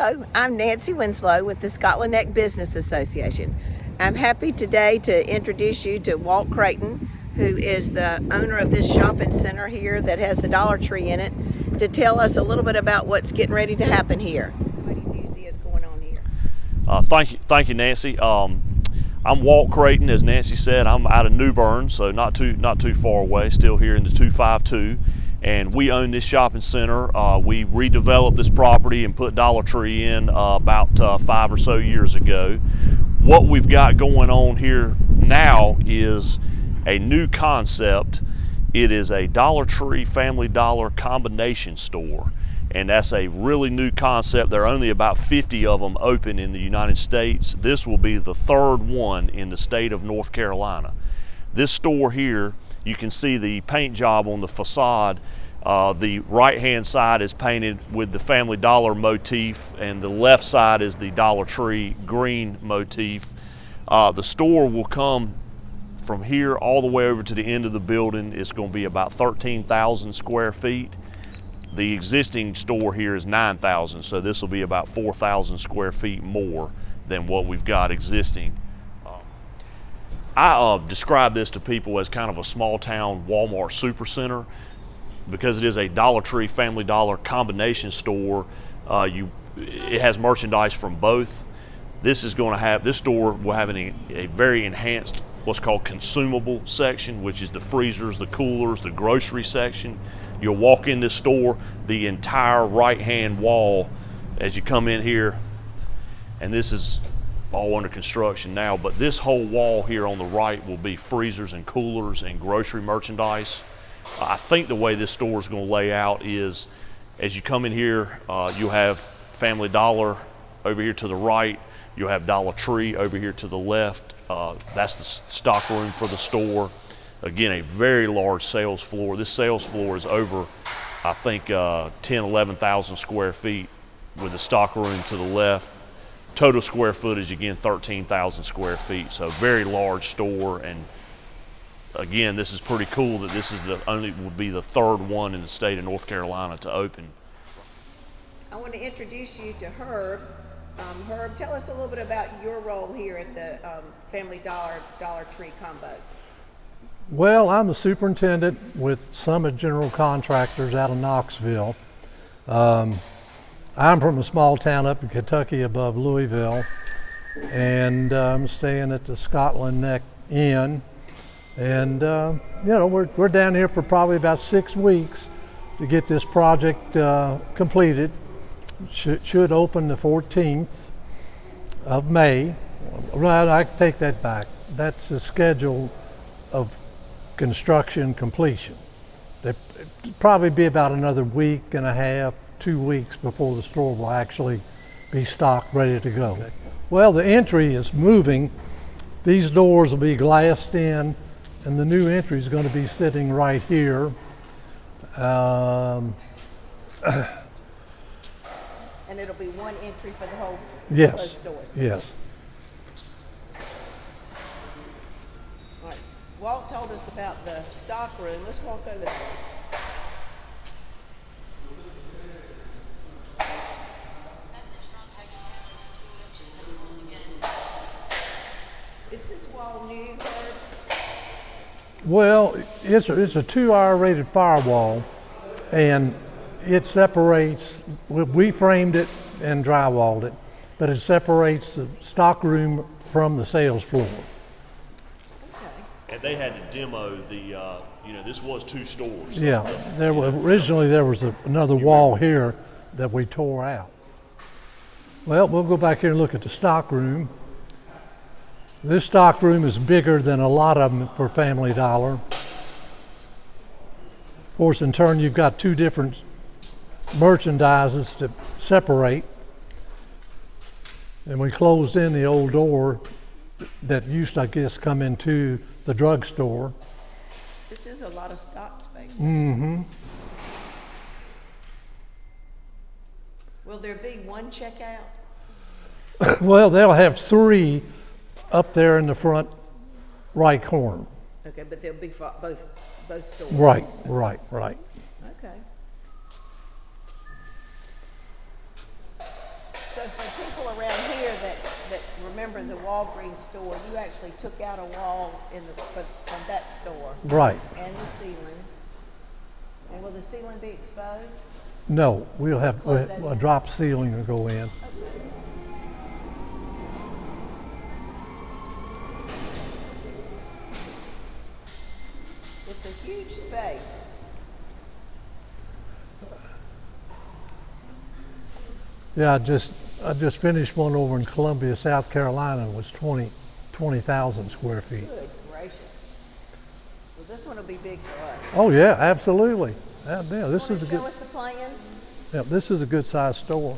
Hello, I'm Nancy Winslow with the Scotland Neck Business Association. I'm happy today to introduce you to Walt Crayton, who is the owner of this shopping center here that has the Dollar Tree in it, to tell us a little bit about what's getting ready to happen here. What do you see is going on here? Thank you, Nancy. I'm Walt Crayton, as Nancy said. I'm out of New Bern, so not too far away. Still here in the 252, and we own this shopping center. We redeveloped this property and put Dollar Tree in about 5 or so years ago. What we've got going on here now is a new concept. It is a Dollar Tree Family Dollar combination store, and that's a really new concept. There are only about 50 of them open in the United States. This will be the third one in the state of North Carolina. This store here, you can see the paint job on the facade. The right hand side is painted with the Family Dollar motif, and the left side is the Dollar Tree green motif. The store will come from here all the way over to the end of the building. It's going to be about 13,000 square feet. The existing store here is 9,000, so this will be about 4,000 square feet more than what we've got existing. I describe this to people as kind of a small town Walmart supercenter, because it is a Dollar Tree Family Dollar combination store. It has merchandise from both. This store will have a very enhanced what's called consumable section, which is the freezers, the coolers, the grocery section. You'll walk in this store, the entire right-hand wall as you come in here, and this is all under construction now, but this whole wall here on the right will be freezers and coolers and grocery merchandise. I think the way this store is going to lay out is, as you come in here, you'll have Family Dollar over here to the right, you'll have Dollar Tree over here to the left. That's the stock room for the store. Again, a very large sales floor. This sales floor is over, I think, 11,000 square feet with the stock room to the left. Total square footage, again, 13,000 square feet. So very large store. And again, this is pretty cool that this is will be the third one in the state of North Carolina to open. I want to introduce you to Herb. Herb, tell us a little bit about your role here at the Family Dollar Tree combo. Well, I'm the superintendent with Summit General Contractors out of Knoxville. I'm from a small town up in Kentucky above Louisville, and I'm staying at the Scotland Neck Inn. And we're down here for probably about 6 weeks to get this project completed. Should open the 14th of May. Right, I take that back. That's the schedule of construction completion. It'll probably be about another week and a half, 2 weeks before the store will actually be stocked, ready to go. Okay. Well, the entry is moving. These doors will be glassed in, and the new entry is going to be sitting right here. And it'll be one entry for the whole yes, stores. Yes. All right. Walt told us about the stock room. Let's walk over there. Is this wall new, Herb? Well, it's a 2-hour rated firewall, and it separates, we framed it and drywalled it, but it separates the stock room from the sales floor. Okay. And they had to demo this was 2 stores. Yeah, originally there was another wall here that we tore out. Well, we'll go back here and look at the stock room. This stock room is bigger than a lot of them for Family Dollar. Of course, in turn, you've got 2 different merchandises to separate. And we closed in the old door that used to, I guess, come into the drugstore. This is a lot of stock space. Mm-hmm. Will there be one checkout? Well, they'll have 3 up there in the front right corner. Okay, but they'll be for both stores. Right. Okay. So for people around here that remember the Walgreens store, you actually took out a wall from that store. Right. And the ceiling. And will the ceiling be exposed? No, we'll have Close that a down. drop ceiling to go in. It's a huge space. Yeah, I just finished one over in Columbia, South Carolina. It was 20,000 square feet. Good gracious. Well, this one will be big for us. Oh yeah, absolutely. Yeah, this is a Show good. us the plans. Yeah, this is a good sized store.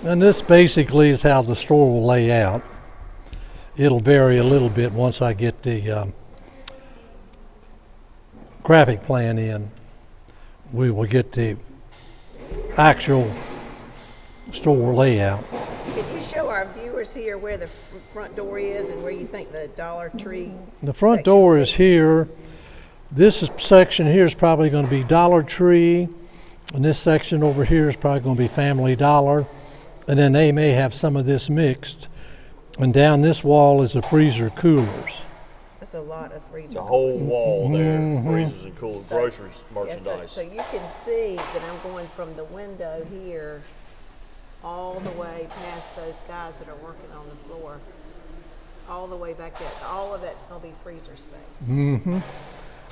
And this basically is how the store will lay out. It'll vary a little bit once I get the graphic plan in. We will get the actual store layout. Can you show our viewers here where the front door is and where you think the Dollar Tree? The front section door will is be? here. Section here is probably going to be Dollar Tree, and this section over here is probably going to be Family Dollar, and then they may have some of this mixed. And down this wall is the freezer coolers. That's a lot of freezer. The whole wall there, Mm-hmm. freezers and coolers, So- groceries, Yeah, merchandise. so you can see that I'm going from the window here all the way past those guys that are working on the floor, all the way back there. All of that's going to be freezer space.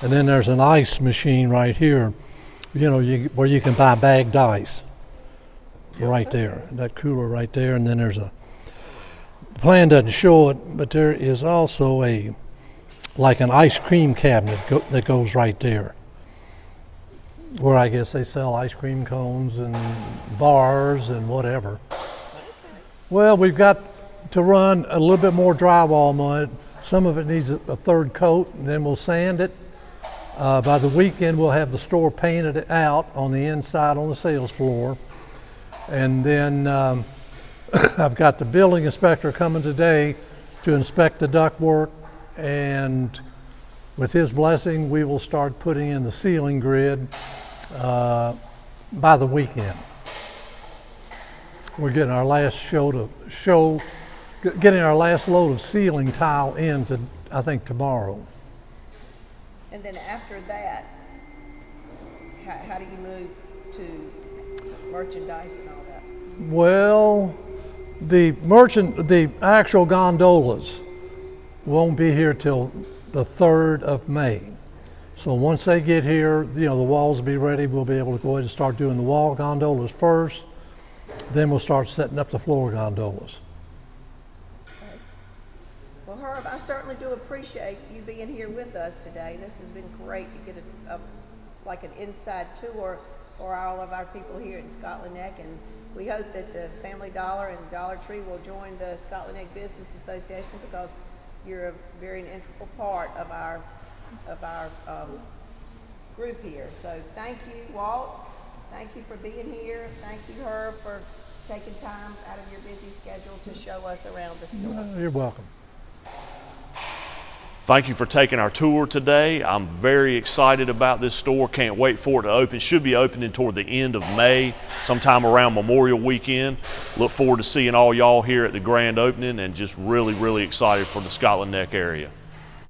And then there's an ice machine right here, where you can buy bagged ice. Right there, that cooler right there. And then the plan doesn't show it, but there is also like an ice cream cabinet that goes right there, where I guess they sell ice cream cones and bars and whatever. Well, we've got to run a little bit more drywall on it. Some of it needs a third coat, and then we'll sand it. By the weekend, we'll have the store painted out on the inside on the sales floor. And then I've got the building inspector coming today to inspect the ductwork, and with his blessing, we will start putting in the ceiling grid by the weekend. We're getting our last getting our last load of ceiling tile in I think tomorrow. And then after that, how do you move to merchandise and all that? Well, the actual gondolas won't be here till the 3rd of May. So once they get here, the walls will be ready. We'll be able to go ahead and start doing the wall gondolas first. Then we'll start setting up the floor gondolas. Okay. Well, Herb, I certainly do appreciate you being here with us today. This has been great to get like an inside tour for all of our people here in Scotland Neck, and we hope that the Family Dollar and Dollar Tree will join the Scotland Neck Business Association, because you're a very integral part of our group here. So thank you, Walt. Thank you for being here. Thank you, Herb, for taking time out of your busy schedule to show us around the store. You're welcome. Thank you for taking our tour today. I'm very excited about this store. Can't wait for it to open. Should be opening toward the end of May, sometime around Memorial Weekend. Look forward to seeing all y'all here at the grand opening, and just really, really excited for the Scotland Neck area.